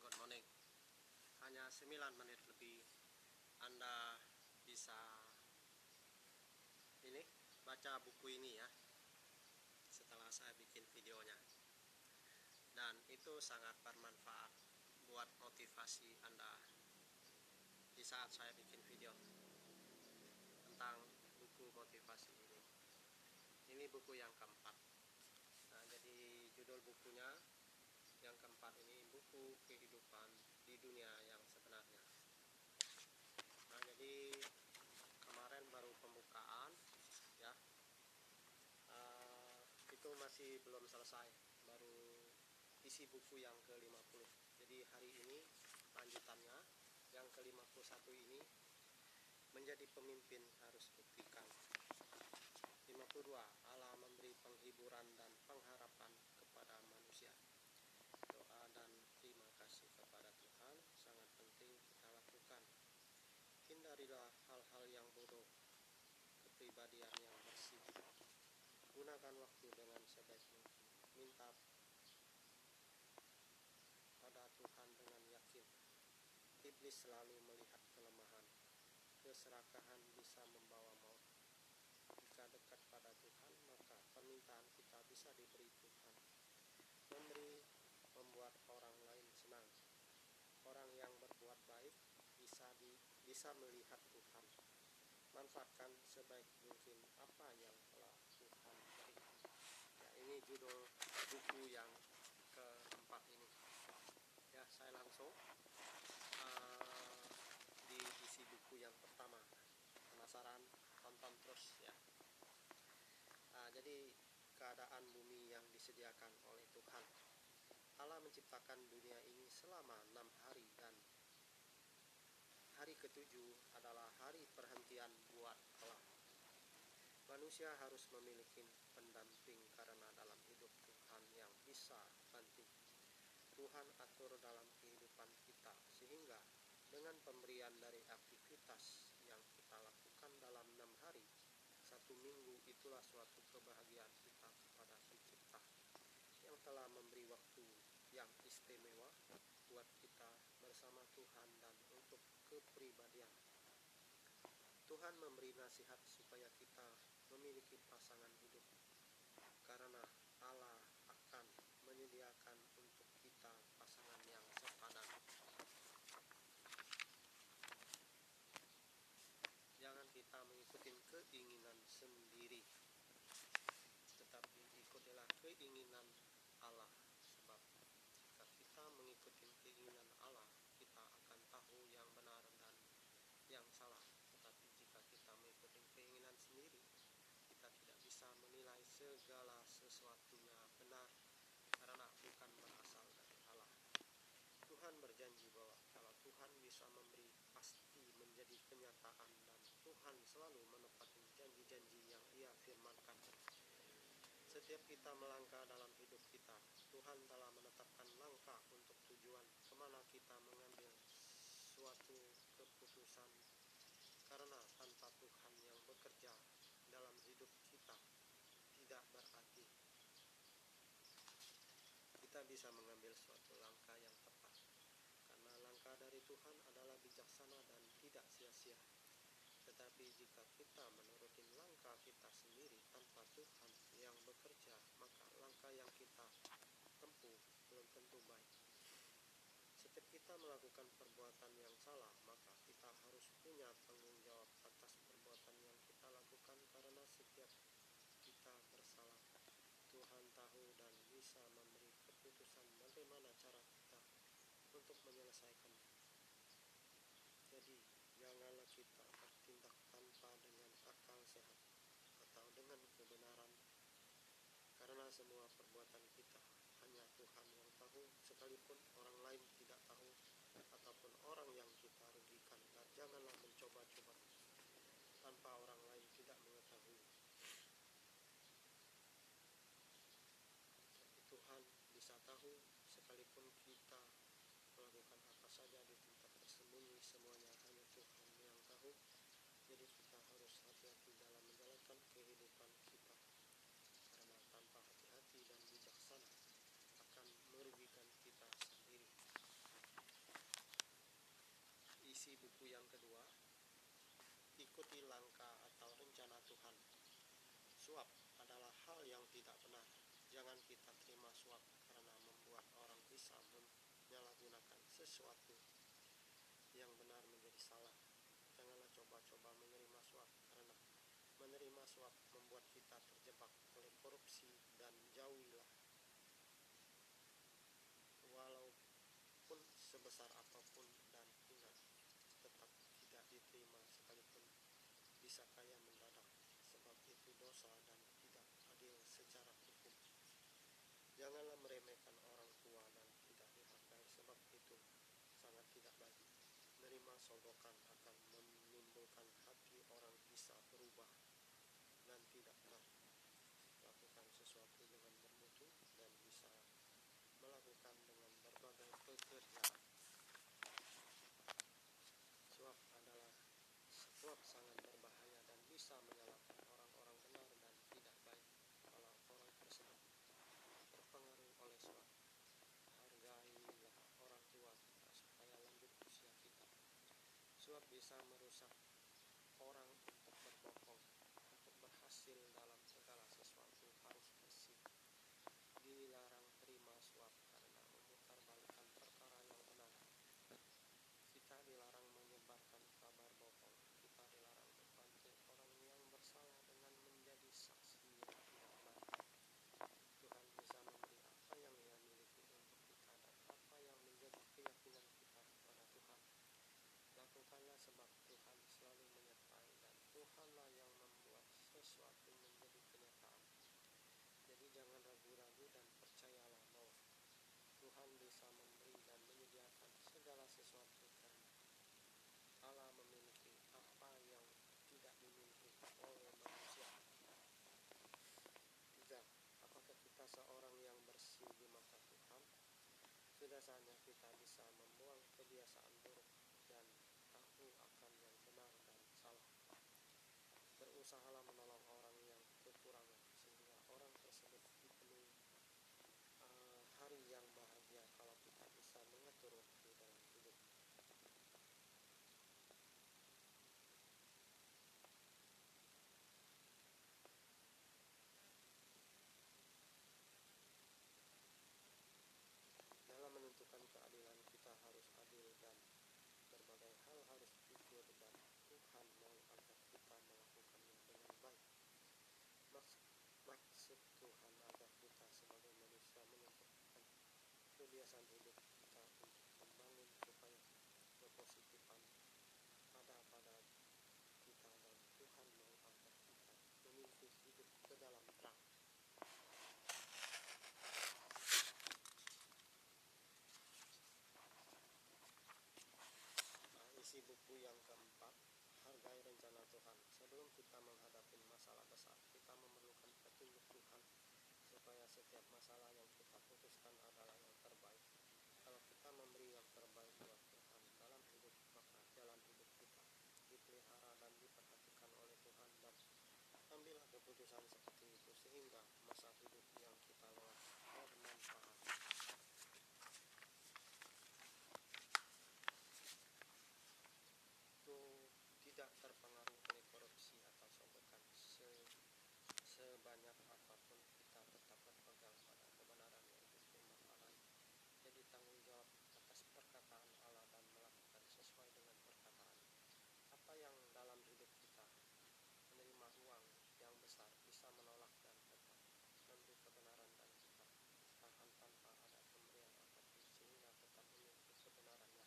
good morning. Hanya 9 menit lebih Anda bisa baca buku ini ya, setelah saya bikin videonya. Dan itu sangat bermanfaat buat motivasi Anda di saat saya bikin video tentang buku motivasi ini. Ini buku yang keempat. Nah, jadi judul bukunya yang keempat ini, buku kehidupan di dunia yang sebenarnya. Nah, jadi kemarin baru pembukaan ya, itu masih belum selesai, baru isi buku yang ke-50. Jadi hari ini lanjutannya yang ke-51 ini, menjadi pemimpin harus buktikan. 52, Allah memberi penghiburan dan pengharapan kepada manusia. Doa dan terima kasih kepada Tuhan sangat penting kita lakukan. Hindarilah hal-hal yang bodoh, kepribadian yang bersih. Gunakan waktu dengan sebaik mungkin. Minta pada Tuhan dengan yakin. Iblis selalu melihat kelemahan. Keserakahan bisa membawa maut. Jika dekat pada Tuhan, maka permintaan kita bisa diberi Tuhan. Memberi membuat orang lain senang. Orang yang berbuat baik bisa melihat Tuhan. Manfaatkan sebaik mungkin apa yang telah Tuhan beri. Ya, ini judul buku yang keempat ini. Ya, saya langsung di isi buku yang pertama. Penasaran? Tonton terus ya. Jadi keadaan bumi yang disediakan oleh Tuhan. Allah menciptakan dunia ini selama 6 hari, dan hari ke-7 adalah hari perhentian buat Allah. Manusia harus memiliki pendamping karena dalam hidup Tuhan yang bisa bantu. Tuhan atur dalam kehidupan kita, sehingga dengan pemberian dari aktivitas yang kita lakukan dalam 6 hari, 1 minggu, itulah suatu kebahagiaan kita kepada Pencipta yang telah memberi waktu yang istimewa buat kita bersama Tuhan dan untuk kepribadian. Tuhan memberi nasihat supaya kita memiliki pasangan hidup, karena Allah akan menyediakan untuk kita pasangan yang sepadan. Jangan kita mengikuti keinginan sendiri, tetapi ikutilah keinginan Allah. Sebab jika kita mengikuti keinginan Allah, kita akan tahu yang benar dan yang salah. Tetapi jika kita mengikuti keinginan sendiri, kita tidak bisa menilai segala sesuatunya benar, karena bukan berasal dari Allah. Tuhan berjanji bahwa kalau Tuhan bisa memberi, pasti menjadi kenyataan, dan Tuhan selalu menepati janji-janji yang Ia firmankan. Setiap kita melangkah dalam hidup kita, Tuhan telah menetapkan langkah untuk tujuan kemana kita mengambil suatu keputusan. Karena tanpa Tuhan yang bekerja dalam hidup kita, tidak berarti kita bisa mengambil suatu langkah yang tepat. Karena langkah dari Tuhan adalah bijaksana dan tidak sia-sia. Tetapi jika kita menuruti langkah kita sendiri tanpa Tuhan yang bekerja, maka langkah yang kita tempuh belum tentu baik. Setiap kita melakukan perbuatan yang salah, maka kita harus punya tanggung jawab atas perbuatan yang kita lakukan, karena setiap kita bersalah. Tuhan tahu dan bisa memberi keputusan bagaimana cara kita untuk menyelesaikannya. Jadi janganlah kita bertindak tanpa dengan akal sehat atau dengan kebenaran, karena semua perbuatan kita hanya Tuhan yang tahu, sekalipun orang lain tidak tahu, ataupun orang yang kita rugikan. Dan janganlah mencoba-coba tanpa orang lain tidak mengetahui. Tapi Tuhan bisa tahu, sekalipun kita melakukan apa saja di tempat tersembunyi, semuanya hanya Tuhan yang tahu. Jadi kita harus hati-hati dalam menjalankan kehidupan kita, karena tanpa hati-hati dan bijaksana akan merugikan kita sendiri. Suap adalah hal yang tidak benar. Jangan kita terima suap karena membuat orang bisa menyalahgunakan sesuatu yang benar menjadi salah. Janganlah coba-coba menerima suap karena menerima suap membuat kita terjebak oleh korupsi, dan jauhilah walaupun sebesar apapun, dan ingat, tetap tidak diterima sekalipun bisa kaya mendadak, sebab itu dosa dan tidak adil secara hukum. Janganlah meremehkan orang tua dan tidak dihargai, sebab itu sangat tidak baik. Menerima sogokan akan menimbulkan hati orang bisa berubah dan tidak melakukan sesuatu dengan bermutu, dan bisa melakukan dengan berbagai pekerjaan. Suap sangat berbahaya dan bisa menyalahkan orang-orang benar dan tidak baik kalau orang tersebut terpengaruh oleh suap. Hargailah orang tua kita supaya lanjut usia kita. Suap bisa merusak orang untuk berbohong. Untuk berhasil dalam segala sesuatu harus bersih. Dilarang terima suap karena memutarbalikkan perkara yang benar. Kita dilarang menyebarkan kabar bohong. Kita dilarang membantu orang yang bersalah dengan menjadi saksi yang tidak baik. Tuhan bisa memberi apa yang Ia miliki untuk kita dan apa yang menjadi keyakinan kita kepada Tuhan. Lakukanlah sebab Tuhan selalu menyertai, dan Tuhanlah yang membuat sesuatu menjadi kenyataan. Jadi jangan ragu-ragu dan percayalah bahwa Tuhan bisa memberi dan menyediakan segala sesuatu karena Allah memiliki apa yang tidak dimiliki oleh manusia. 3. Apakah kita seorang yang bersih di mata Tuhan? Sudah saatnya kita bisa membuang kebiasaan buruk dan tahu akan yang benar dan salah. Berusahalah menolong orang yang kekurangan sehingga orang tersebut dipenuhi hari yang bahagia. Kalau kita bisa mengatur waktu dalam hidup, dalam menentukan keadilan kita harus adil, dan berbagai hal harus jujur, dan Tuhan mau agar kita melakukannya dengan baik. Maksud Tuhan agar kita sebagai manusia menentukan kebiasaan hidup kita untuk membangun supaya kepositifan ada pada kita, dan Tuhan mau agar kita memiliki hidup ke dalam terang. Isi buku yang keempat, hargai rencana Tuhan. Sebelum kita menghadapi masalah besar, kita memerlukan petunjuk Tuhan supaya setiap masalah yang kita putuskan adalah yang terbaik. Kalau kita memberi yang terbaik buat Tuhan dalam hidup, maka jalan hidup kita dipelihara dan diperhatikan oleh Tuhan, dan ambillah keputusan seperti itu sehingga masa hidup yang kita lewati bermanfaat. Tidak terpengaruh oleh korupsi atau sogokan. Sebanyak apapun kita tetap berpegang pada kebenaran, yaitu firman Allah. Jadi tanggung jawab atas perkataan Allah dan melakukan sesuai dengan perkataan. Apa yang dalam hidup kita, menerima uang yang besar, bisa menolak dan tetap memberi kebenaran, dan kita tahan tanpa ada pemberian apapun sehingga tetap memiliki kebenarannya.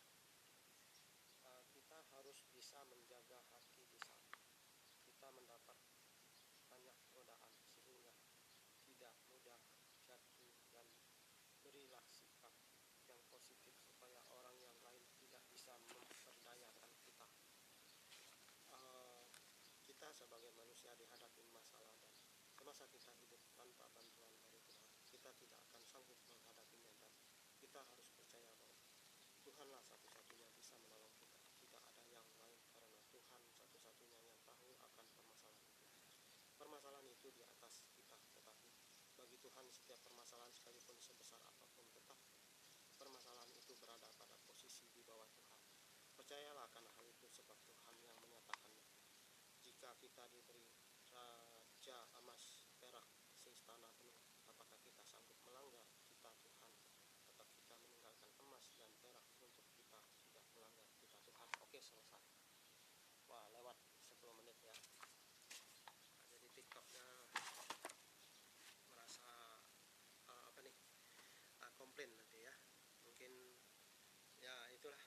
Kita harus bisa menjaga hati di saat kita mendapat banyak godaan sehingga tidak mudah jatuh, dan berilah sikap yang positif supaya orang yang lain tidak bisa memperdayakan kita. Kita sebagai manusia dihadapi masalah, dan semasa kita hidup tanpa bantuan dari Tuhan, kita tidak akan sanggup menghadapinya, dan kita harus percaya bahwa Tuhanlah satu-satunya bisa menolong kita. Tidak ada yang lain, karena Tuhan satu-satunya yang tahu akan permasalahan itu. Permasalahan itu di atas kita, tetapi bagi Tuhan setiap permasalahan sekalipun sebesar apapun, tetap permasalahan itu berada pada posisi di bawah Tuhan. Percayalah akan hal itu sebab Tuhan yang menyatakannya. Jika kita diberi baja, emas, perak seistana penuh. Apakah kita sanggup melanggar cita Tuhan, atau kita meninggalkan emas dan perak untuk kita sudah melanggar cita Tuhan? Oke, selesai. Wah, lewat 10 menit ya. Nah, jadi TikToknya merasa apa nih, komplain nanti ya. Mungkin ya itulah,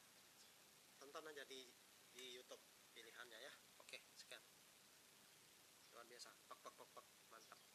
tonton aja di YouTube pilihannya ya. Oke, sekian. Luar biasa. Pak, mantap.